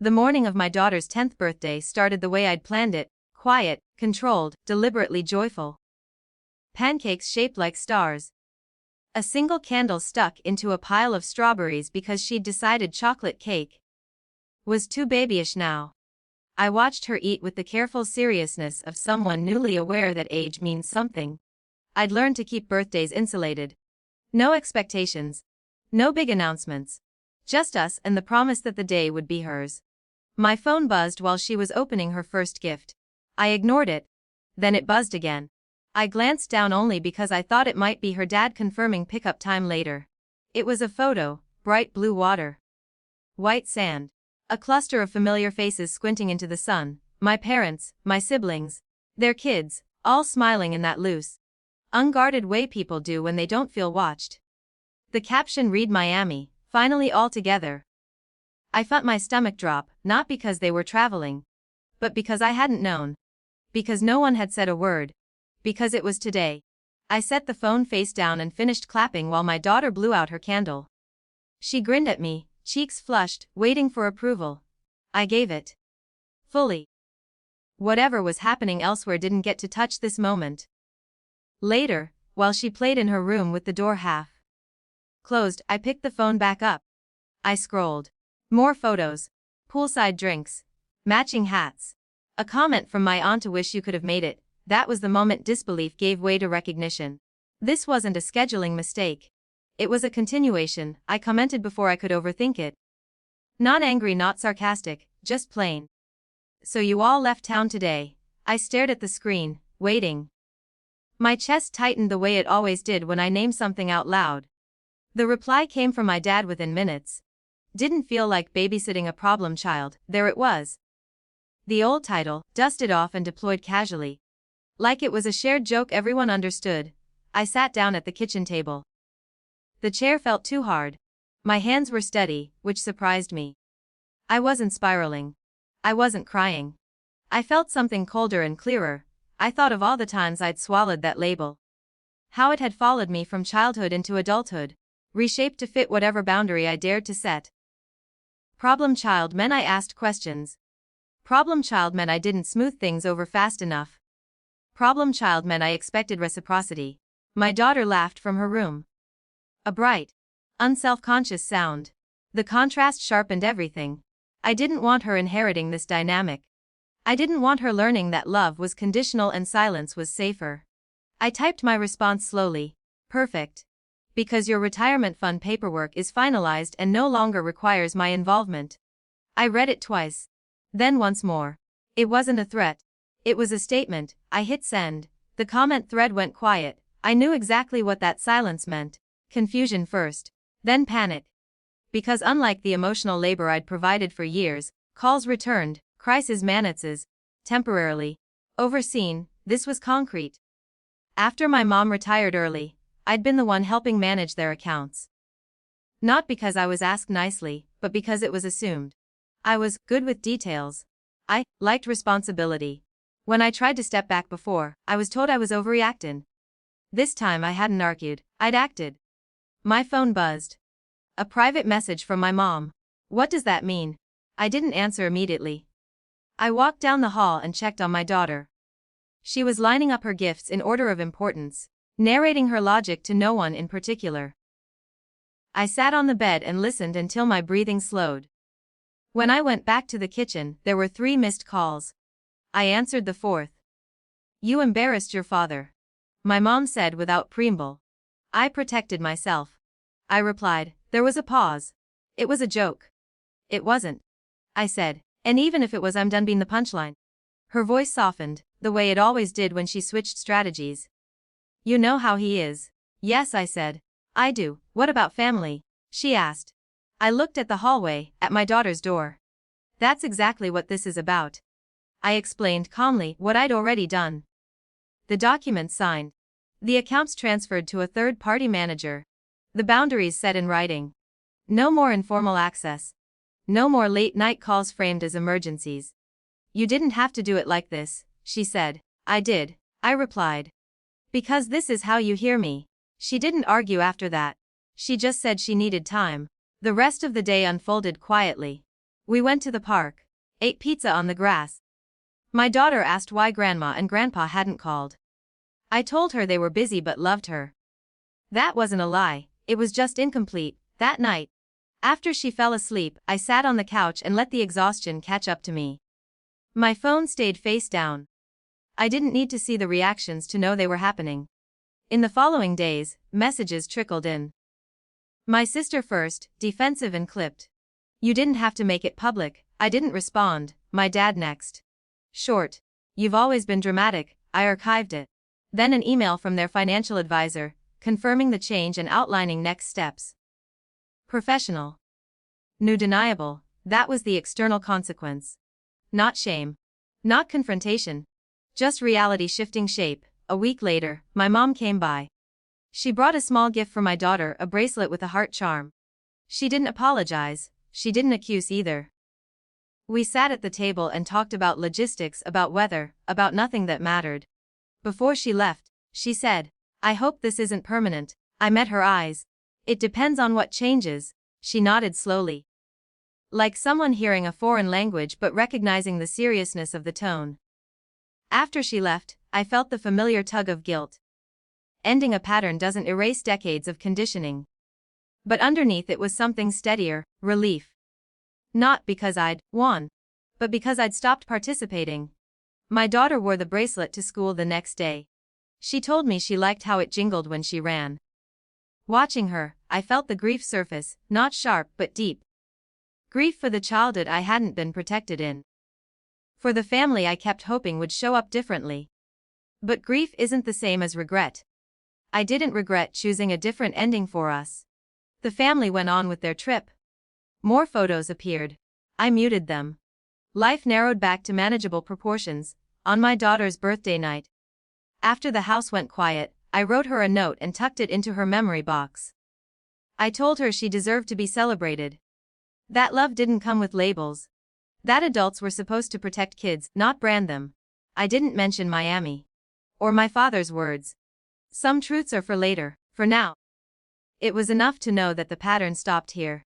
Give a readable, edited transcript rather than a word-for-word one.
The morning of my daughter's 10th birthday started the way I'd planned it, quiet, controlled, deliberately joyful. Pancakes shaped like stars. A single candle stuck into a pile of strawberries because she'd decided chocolate cake was too babyish now. I watched her eat with the careful seriousness of someone newly aware that age means something. I'd learned to keep birthdays insulated. No expectations. No big announcements. Just us and the promise that the day would be hers. My phone buzzed while she was opening her first gift. I ignored it. Then it buzzed again. I glanced down only because I thought it might be her dad confirming pickup time later. It was a photo, bright blue water. White sand. A cluster of familiar faces squinting into the sun, my parents, my siblings, their kids, all smiling in that loose, unguarded way people do when they don't feel watched. The caption read Miami, finally all together. I felt my stomach drop, not because they were traveling, but because I hadn't known. Because no one had said a word. Because it was today. I set the phone face down and finished clapping while my daughter blew out her candle. She grinned at me, cheeks flushed, waiting for approval. I gave it. Fully. Whatever was happening elsewhere didn't get to touch this moment. Later, while she played in her room with the door half closed, I picked the phone back up. I scrolled. More photos. Poolside drinks. Matching hats. A comment from my aunt to wish you could have made it. That was the moment disbelief gave way to recognition. This wasn't a scheduling mistake. It was a continuation, I commented before I could overthink it. Not angry, not sarcastic, just plain. So you all left town today. I stared at the screen, waiting. My chest tightened the way it always did when I named something out loud. The reply came from my dad within minutes. Didn't feel like babysitting a problem child, there it was. The old title, dusted off and deployed casually. Like it was a shared joke everyone understood. I sat down at the kitchen table. The chair felt too hard. My hands were steady, which surprised me. I wasn't spiraling. I wasn't crying. I felt something colder and clearer. I thought of all the times I'd swallowed that label. How it had followed me from childhood into adulthood, reshaped to fit whatever boundary I dared to set. Problem child meant I asked questions. Problem child meant I didn't smooth things over fast enough. Problem child meant I expected reciprocity. My daughter laughed from her room. A bright, unself-conscious sound. The contrast sharpened everything. I didn't want her inheriting this dynamic. I didn't want her learning that love was conditional and silence was safer. I typed my response slowly. Perfect. Because your retirement fund paperwork is finalized and no longer requires my involvement. I read it twice. Then once more. It wasn't a threat. It was a statement. I hit send. The comment thread went quiet. I knew exactly what that silence meant. Confusion first. Then panic. Because unlike the emotional labor I'd provided for years, calls returned, crisis managers, temporarily overseen, this was concrete. After my mom retired early, I'd been the one helping manage their accounts. Not because I was asked nicely, but because it was assumed. I was good with details. I liked responsibility. When I tried to step back before, I was told I was overreacting. This time I hadn't argued, I'd acted. My phone buzzed. A private message from my mom. What does that mean? I didn't answer immediately. I walked down the hall and checked on my daughter. She was lining up her gifts in order of importance, narrating her logic to no one in particular. I sat on the bed and listened until my breathing slowed. When I went back to the kitchen, there were 3 missed calls. I answered the 4th. You embarrassed your father. My mom said without preamble. I protected myself. I replied. There was a pause. It was a joke. It wasn't. I said, and even if it was, I'm done being the punchline. Her voice softened, the way it always did when she switched strategies. You know how he is. Yes, I said. I do. What about family? She asked. I looked at the hallway, at my daughter's door. That's exactly what this is about. I explained calmly what I'd already done. The documents signed. The accounts transferred to a third-party manager. The boundaries set in writing. No more informal access. No more late-night calls framed as emergencies. You didn't have to do it like this, she said. I did, I replied. Because this is how you hear me. She didn't argue after that. She just said she needed time. The rest of the day unfolded quietly. We went to the park, ate pizza on the grass. My daughter asked why Grandma and Grandpa hadn't called. I told her they were busy but loved her. That wasn't a lie, it was just incomplete. That night, after she fell asleep, I sat on the couch and let the exhaustion catch up to me. My phone stayed face down. I didn't need to see the reactions to know they were happening. In the following days, messages trickled in. My sister first, defensive and clipped. You didn't have to make it public. I didn't respond. My dad next. Short. You've always been dramatic. I archived it. Then an email from their financial advisor, confirming the change and outlining next steps. Professional. New deniable. That was the external consequence. Not shame. Not confrontation. Just reality shifting shape. A week later, my mom came by. She brought a small gift for my daughter, a bracelet with a heart charm. She didn't apologize. She didn't accuse either. We sat at the table and talked about logistics, about weather, about nothing that mattered. Before she left, she said, I hope this isn't permanent. I met her eyes. It depends on what changes. She nodded slowly. Like someone hearing a foreign language but recognizing the seriousness of the tone. After she left, I felt the familiar tug of guilt. Ending a pattern doesn't erase decades of conditioning. But underneath it was something steadier, relief. Not because I'd won, but because I'd stopped participating. My daughter wore the bracelet to school the next day. She told me she liked how it jingled when she ran. Watching her, I felt the grief surface, not sharp but deep. Grief for the childhood I hadn't been protected in. For the family I kept hoping would show up differently. But grief isn't the same as regret. I didn't regret choosing a different ending for us. The family went on with their trip. More photos appeared. I muted them. Life narrowed back to manageable proportions. On my daughter's birthday night, after the house went quiet, I wrote her a note and tucked it into her memory box. I told her she deserved to be celebrated. That love didn't come with labels. That adults were supposed to protect kids, not brand them. I didn't mention Miami. Or my father's words. Some truths are for later. For now, it was enough to know that the pattern stopped here.